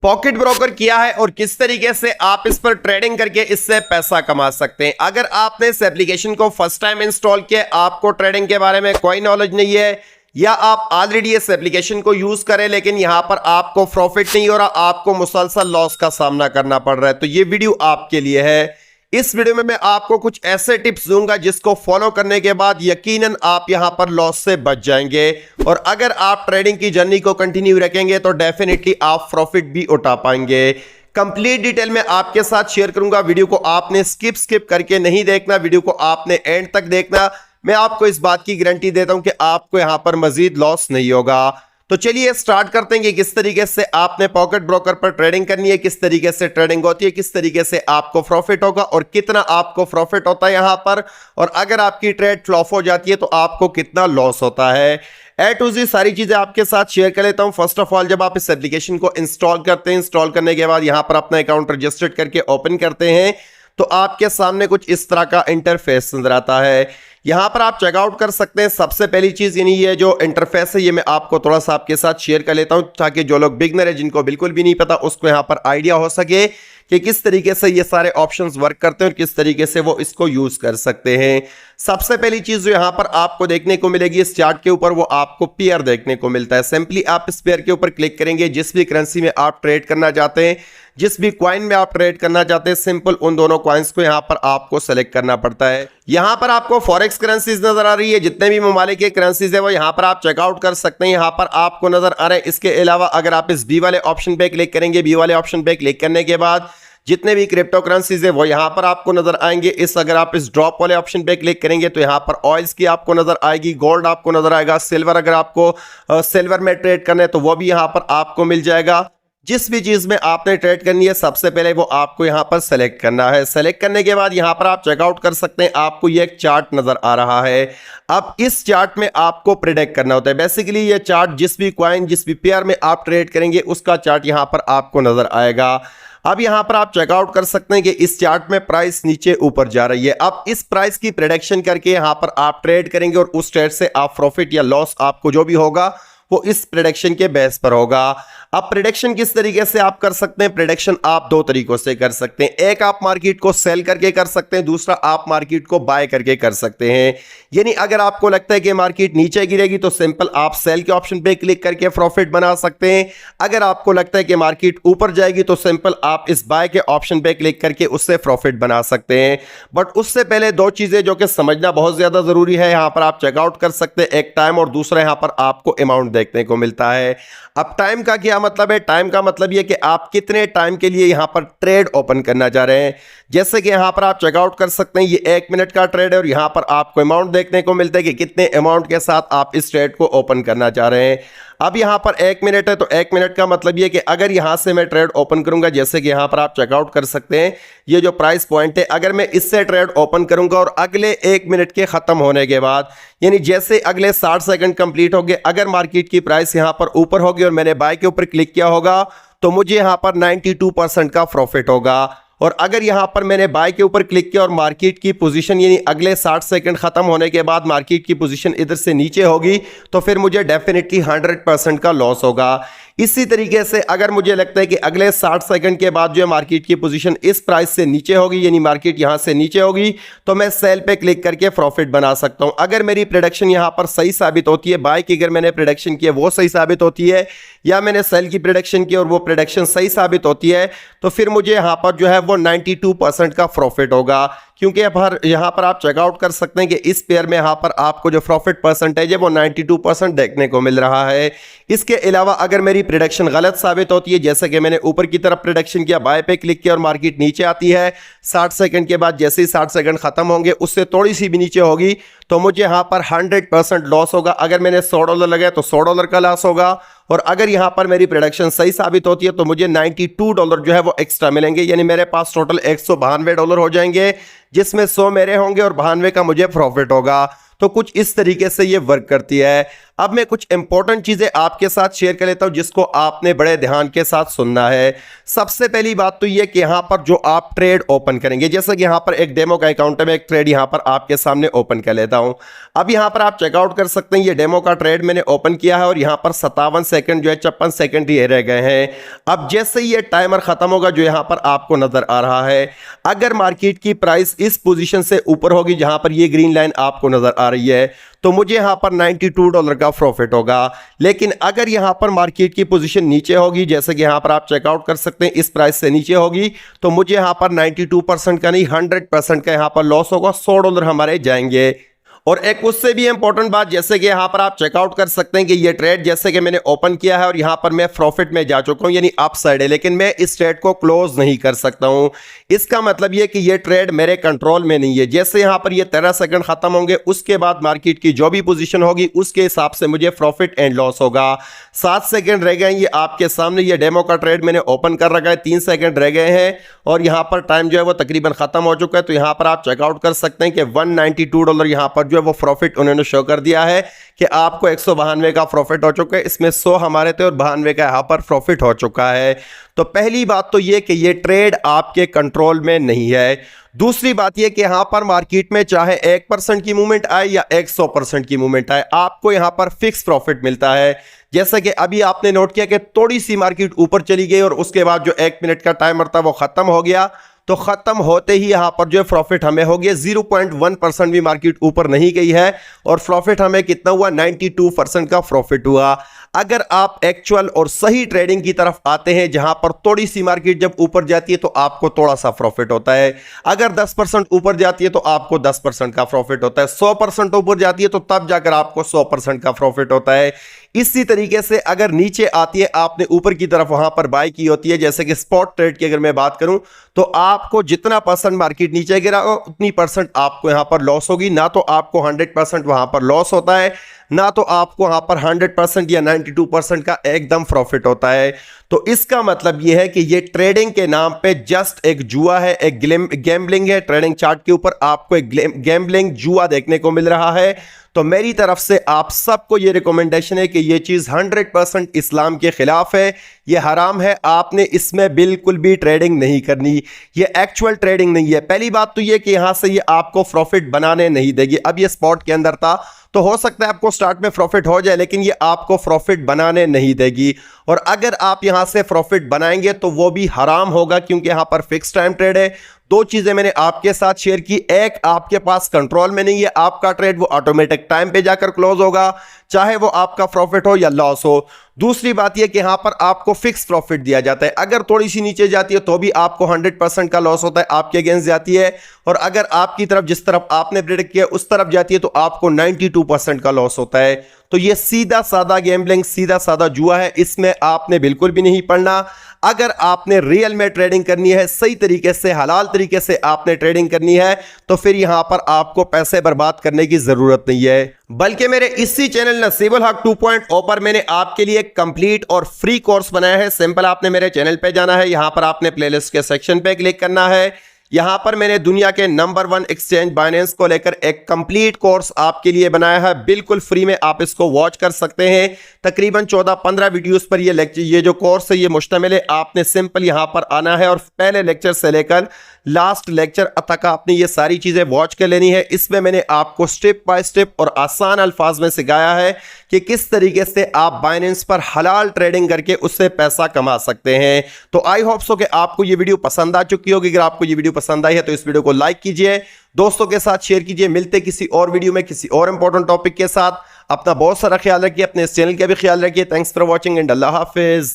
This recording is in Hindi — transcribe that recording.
पॉकेट ब्रोकर क्या है और किस तरीके से आप इस पर ट्रेडिंग करके इससे पैसा कमा सकते हैं। अगर आपने इस एप्लीकेशन को फर्स्ट टाइम इंस्टॉल किया, आपको ट्रेडिंग के बारे में कोई नॉलेज नहीं है, या आप ऑलरेडी इस एप्लीकेशन को यूज करें लेकिन यहां पर आपको प्रॉफिट नहीं हो रहा, आपको मुसलसल लॉस का सामना करना पड़ रहा है, तो ये वीडियो आपके लिए है। इस वीडियो में मैं आपको कुछ ऐसे टिप्स दूंगा जिसको फॉलो करने के बाद यकीनन आप यहां पर लॉस से बच जाएंगे, और अगर आप ट्रेडिंग की जर्नी को कंटिन्यू रखेंगे तो डेफिनेटली आप प्रॉफिट भी उठा पाएंगे। कंप्लीट डिटेल में आपके साथ शेयर करूंगा। वीडियो को आपने स्किप करके नहीं देखना, वीडियो को आपने एंड तक देखना। मैं आपको इस बात की गारंटी देता हूं कि आपको यहां पर मजीद लॉस नहीं होगा। तो चलिए स्टार्ट करते हैं कि किस तरीके से आपने पॉकेट ब्रोकर पर ट्रेडिंग करनी है, किस तरीके से ट्रेडिंग होती है, किस तरीके से आपको प्रॉफिट होगा और कितना आपको प्रॉफिट होता है यहां पर, और अगर आपकी ट्रेड फ्लॉप हो जाती है तो आपको कितना लॉस होता है। ए टू जी सारी चीजें आपके साथ शेयर कर लेता हूं। फर्स्ट ऑफ ऑल, जब आप इस एप्लीकेशन को इंस्टॉल करते हैं, इंस्टॉल करने के बाद यहां पर अपना अकाउंट रजिस्टर्ड करके ओपन करते हैं तो आपके सामने कुछ इस तरह का इंटरफेस नजर आता है। यहां पर आप चेकआउट कर सकते हैं। सबसे पहली चीज यानी ये जो इंटरफेस है, ये मैं आपको थोड़ा सा आपके साथ शेयर कर लेता हूं ताकि जो लोग बिगनर है, जिनको बिल्कुल भी नहीं पता, उसको यहां पर आइडिया हो सके कि किस तरीके से ये सारे ऑप्शंस वर्क करते हैं और किस तरीके से वो इसको यूज कर सकते हैं। सबसे पहली चीज जो यहां पर आपको देखने को मिलेगी इस चार्ट के ऊपर, वो आपको पेयर देखने को मिलता है। सिंपली आप इस पेयर के ऊपर क्लिक करेंगे। जिस भी करेंसी में आप ट्रेड करना चाहते हैं, जिस भी क्वाइन में आप ट्रेड करना चाहते हैं, सिंपल उन दोनों क्वाइंस को यहां पर आपको सेलेक्ट करना पड़ता है। यहां पर आपको फॉरेक्स करेंसीज नजर आ रही है, जितने भी ममालिक के करेंसीज है वो यहां पर आप चेकआउट कर सकते हैं। यहां पर आपको नजर आ रहे हैं। इसके अलावा अगर आप इस बी वाले ऑप्शन पे क्लिक करेंगे, बी वाले ऑप्शन पे क्लिक करने के बाद जितने भी क्रिप्टो करेंसीज है वो यहां पर आपको नजर आएंगे। अगर आप इस ड्रॉप वाले ऑप्शन पे क्लिक करेंगे तो यहां पर ऑयल्स की आपको नजर आएगी, गोल्ड आपको नजर आएगा, सिल्वर अगर आपको सिल्वर में ट्रेड करना है तो वो भी यहां पर आपको मिल जाएगा। जिस भी चीज में आपने ट्रेड करनी है सबसे पहले वो आपको यहां पर सेलेक्ट करना है। सेलेक्ट करने के बाद यहां पर आप चेकआउट कर सकते हैं। आपको ये एक चार्ट नजर आ रहा है। अब इस चार्ट में आपको प्रेडिक्ट करना होता है। बेसिकली ये चार्ट जिस भी क्वाइन, जिस भी पेयर में आप ट्रेड करेंगे उसका चार्ट यहां पर आपको नजर आएगा। अब यहां पर आप चेकआउट कर सकते हैं कि इस चार्ट में प्राइस नीचे ऊपर जा रही है। अब इस प्राइस की प्रेडिक्शन करके यहां पर आप ट्रेड करेंगे और उस ट्रेड से आप प्रॉफिट या लॉस आपको जो भी होगा वो इस प्रेडिक्शन के बेस पर होगा। अब प्रेडिक्शन किस तरीके से आप कर सकते हैं? प्रेडिक्शन आप दो तरीकों से कर सकते हैं। एक, आप मार्केट को सेल करके कर सकते हैं, दूसरा आप मार्केट को बाय करके कर सकते हैं। यानी अगर आपको लगता है कि मार्केट नीचे गिरेगी तो सिंपल आप सेल के ऑप्शन पे क्लिक करके प्रॉफिट बना सकते हैं। अगर आपको लगता है कि मार्केट ऊपर जाएगी तो सिंपल आप इस बाय के ऑप्शन पे क्लिक करके उससे प्रॉफिट बना सकते हैं। बट उससे पहले दो चीजें जो कि समझना बहुत ज्यादा जरूरी है। यहां पर आप चेकआउट कर सकते हैं, एक टाइम और दूसरा यहां पर आपको अमाउंट देखने को मिलता है। अब टाइम का क्या मतलब है? टाइम का मतलब यह कि आप कितने टाइम के लिए यहां पर ट्रेड ओपन करना चाह रहे हैं। जैसे कि यहां पर आप चेकआउट कर सकते हैं, ये 1 मिनट का ट्रेड है और यहां पर आपको अमाउंट देखने को मिलता है कि कितने अमाउंट के साथ आप इस ट्रेड को ओपन करना चाह रहे हैं। अब यहां पर 1 मिनट है तो 1 मिनट का मतलब ये कि अगर यहां से मैं ट्रेड ओपन करूंगा, जैसे कि यहां पर आप चेकआउट कर सकते हैं, ये जो प्राइस पॉइंट है, अगर मैं इससे ट्रेड ओपन करूंगा और अगले 1 मिनट के खत्म होने के बाद, यानी जैसे अगले 60 सेकंड कंप्लीट हो गए, अगर मार्केट की प्राइस यहां पर ऊपर होगी और मैंने बाय के ऊपर क्लिक किया होगा तो मुझे यहां पर 92% का प्रॉफिट होगा। और अगर यहां पर मैंने बाय के ऊपर क्लिक किया और मार्केट की पोजीशन यानी अगले 60 सेकंड खत्म होने के बाद मार्केट की पोजीशन इधर से नीचे होगी तो फिर मुझे डेफिनेटली 100% का लॉस होगा। इसी तरीके से अगर मुझे लगता है कि अगले 60 सेकंड के बाद जो है मार्केट की पोजीशन इस प्राइस से नीचे होगी, यानी मार्केट यहां से नीचे होगी, तो मैं सेल पे क्लिक करके प्रॉफिट बना सकता हूं। अगर मेरी प्रेडिक्शन यहां पर सही साबित होती है, बाय की अगर मैंने प्रेडिक्शन की है वो सही साबित होती है, या मैंने सेल की प्रेडिक्शन की और वो प्रेडिक्शन सही साबित होती है, तो फिर मुझे यहां पर जो है वो 92% का प्रॉफिट होगा। क्योंकि अब यहां पर आप चेकआउट कर सकते हैं कि इस पेयर में यहां पर आपको जो प्रॉफिट परसेंटेज है वो 92% देखने को मिल रहा है। इसके अलावा अगर मेरी प्रेडिक्शन गलत साबित होती है, जैसे कि मैंने ऊपर की तरफ प्रेडिक्शन किया, बाय पे क्लिक किया और मार्केट नीचे आती है, 60 सेकंड के बाद जैसे ही 60 सेकंड खत्म होंगे उससे थोड़ी सी भी नीचे होगी तो मुझे यहां पर 100% लॉस होगा। अगर मैंने $100 लगाया तो $100 का लॉस होगा, और अगर यहां पर मेरी प्रोडक्शन सही साबित होती है तो मुझे $92 जो है वो एक्स्ट्रा मिलेंगे। यानी मेरे पास टोटल $192 हो जाएंगे, जिसमें 100 मेरे होंगे और 92 का मुझे प्रॉफिट होगा। तो कुछ इस तरीके से ये वर्क करती है। अब मैं कुछ इंपॉर्टेंट चीजें आपके साथ शेयर कर लेता हूं जिसको आपने बड़े ध्यान के साथ सुनना है। सबसे पहली बात तो ये कि यहां पर जो आप ट्रेड ओपन करेंगे, जैसे कि यहां पर एक डेमो का अकाउंट है, मैं एक ट्रेड यहां पर आपके सामने ओपन कर लेता हूं। अब यहां पर आप चेकआउट कर सकते हैं, ये डेमो का ट्रेड मैंने ओपन किया है और यहां पर 57 सेकंड जो है 56 सेकंड ही रह गए हैं। अब जैसे ही ये टाइमर खत्म होगा जो यहां पर आपको नजर आ रहा है, अगर मार्केट की प्राइस इस पोजीशन से ऊपर होगी जहां पर ये ग्रीन लाइन आपको नजर आ रही है, तो मुझे यहां पर $92 का प्रॉफिट होगा। लेकिन अगर यहां पर मार्केट की पोजीशन नीचे होगी, जैसे कि यहां पर आप चेकआउट कर सकते हैं, इस प्राइस से नीचे होगी, तो मुझे यहां पर 92% का नहीं 100% का यहां पर लॉस होगा, $100 हमारे जाएंगे। और एक उससे भी इंपॉर्टेंट बात, जैसे कि यहां पर आप चेकआउट कर सकते हैं कि ये ट्रेड जैसे कि मैंने ओपन किया है और यहां पर मैं प्रॉफिट में जा चुका हूं, यानी अप साइड है, लेकिन मैं इस ट्रेड को क्लोज नहीं कर सकता हूं। इसका मतलब ये कि ये ट्रेड मेरे कंट्रोल में नहीं है। जैसे यहां पर ये 13 सेकंड खत्म होंगे, उसके बाद मार्केट की जो भी पोजीशन होगी उसके हिसाब से मुझे प्रॉफिट एंड लॉस होगा। 7 सेकंड रह गए, ये आपके सामने ये डेमो का ट्रेड मैंने ओपन कर रखा है, 3 सेकंड रह गए हैं और यहां पर टाइम जो है वो तकरीबन खत्म हो चुका है। तो यहां पर आप चेकआउट कर सकते हैं कि $192 यहां पर जो है वो प्रॉफिट उन्होंने शो कर दिया है कि आपको 192 का प्रॉफिट हो चुका है। इसमें 100 हमारे थे और 92 का यहां पर प्रॉफिट हो चुका है। तो पहली बात तो ये कि ये ट्रेड आपके कंट्रोल में नहीं है। दूसरी बात ये कि यहां पर मार्केट में चाहे 1% की मूवमेंट आए या 100% की मूवमेंट आए, आपको यहां पर फिक्स प्रॉफिट मिलता है। जैसा कि अभी आपने नोट किया कि थोड़ी सी मार्केट ऊपर चली गई और उसके बाद जो 1 मिनट का टाइमर था वो खत्म हो गया, तो खत्म होते ही यहां पर जो प्रॉफिट हमें हो गया 0.1% भी मार्केट ऊपर नहीं गई है और प्रॉफिट हमें कितना हुआ, 92% का प्रॉफिट हुआ। अगर आप एक्चुअल और सही ट्रेडिंग की तरफ आते हैं जहां पर थोड़ी सी मार्केट जब ऊपर जाती है तो आपको थोड़ा सा प्रॉफिट होता है, अगर 10% ऊपर जाती है तो आपको 10% का प्रॉफिट होता है, 100% ऊपर जाती है तो तब जाकर आपको 100% का प्रॉफिट होता है। इसी तरीके से अगर नीचे आती है, आपने ऊपर की तरफ वहां पर बाय की होती है, जैसे कि स्पॉट ट्रेड की अगर मैं बात करूं, तो आपको जितना परसेंट मार्केट नीचे गिरा उतनी परसेंट आपको यहां पर लॉस होगी। ना तो आपको 100% वहां पर लॉस होता है, ना तो आपको वहां पर 100% या 92% का एकदम प्रॉफिट होता है। तो इसका मतलब यह है कि ये ट्रेडिंग के नाम पे जस्ट एक जुआ है, एक गैम्बलिंग है। ट्रेडिंग चार्ट के ऊपर आपको एक गैम्बलिंग जुआ देखने को मिल रहा है। तो मेरी तरफ से आप सबको ये रिकमेंडेशन है कि ये चीज 100% इस्लाम के खिलाफ है, ये हराम है, आपने इसमें बिल्कुल भी ट्रेडिंग नहीं करनी, ये एक्चुअल ट्रेडिंग नहीं है। पहली बात तो ये कि यहां से ये आपको प्रॉफिट बनाने नहीं देगी। अब ये स्पॉट के अंदर था तो हो सकता है आपको स्टार्ट में प्रॉफिट हो जाए, लेकिन ये आपको प्रॉफिट बनाने नहीं देगी। और अगर आप यहां से प्रॉफिट बनाएंगे तो वो भी हराम होगा, क्योंकि यहां पर फिक्स टाइम ट्रेड है। दो चीजें मैंने आपके साथ शेयर की, एक आपके पास कंट्रोल में नहीं है, आपका ट्रेड वो ऑटोमेटिक टाइम पे जाकर क्लोज होगा, चाहे वो आपका प्रॉफिट हो या लॉस हो। दूसरी बात यह कि यहां पर आपको फिक्स प्रॉफिट दिया जाता है, अगर थोड़ी सी नीचे जाती है तो भी आपको 100% का लॉस होता है, आपके अगेंस्ट जाती है, और अगर आपकी तरफ जिस तरफ आपने प्रेडिक्ट किया उस तरफ जाती है तो आपको 92% का लॉस होता है। तो ये सीधा साधा गैम्बलिंग, सीधा साधा जुआ है, इसमें आपने बिल्कुल भी नहीं पढ़ना। अगर आपने रियल में ट्रेडिंग करनी है, सही तरीके से हलाल तरीके से आपने ट्रेडिंग करनी है, तो फिर यहां पर आपको पैसे बर्बाद करने की जरूरत नहीं है। बल्कि मेरे इसी चैनल नसीबुल हक 2.0 पर मैंने आपके लिए कंप्लीट और फ्री कोर्स बनाया है। सिंपल आपने मेरे चैनल पे जाना है, यहां पर आपने प्लेलिस्ट के सेक्शन पे क्लिक करना है। यहां पर मैंने दुनिया के नंबर 1 एक्सचेंज बाइनेंस को लेकर एक कंप्लीट कोर्स आपके लिए बनाया है, बिल्कुल फ्री में आप इसको वॉच कर सकते हैं। तकरीबन 14-15 वीडियोस पर ये लेक्चर, ये जो कोर्स है ये मुश्तमिल है। आपने सिंपल यहां पर आना है और पहले लेक्चर से लेकर लास्ट लेक्चर तक आपने ये सारी चीजें वॉच कर लेनी है। इसमें मैंने आपको स्टेप बाय स्टेप और आसान अल्फाज में सिखाया है कि किस तरीके से आप बाइनेंस पर हलाल ट्रेडिंग करके उससे पैसा कमा सकते हैं। तो आई होप सो कि आपको ये वीडियो पसंद आ चुकी होगी। अगर आपको ये वीडियो पसंद आई है तो इस वीडियो को लाइक कीजिए, दोस्तों के साथ शेयर कीजिए। मिलते किसी और वीडियो में किसी और इंपॉर्टेंट टॉपिक के साथ। अपना बहुत सारा ख्याल रखिए, अपने इस चैनल का भी ख्याल रखिए। Thanks for watching and Allah Hafiz.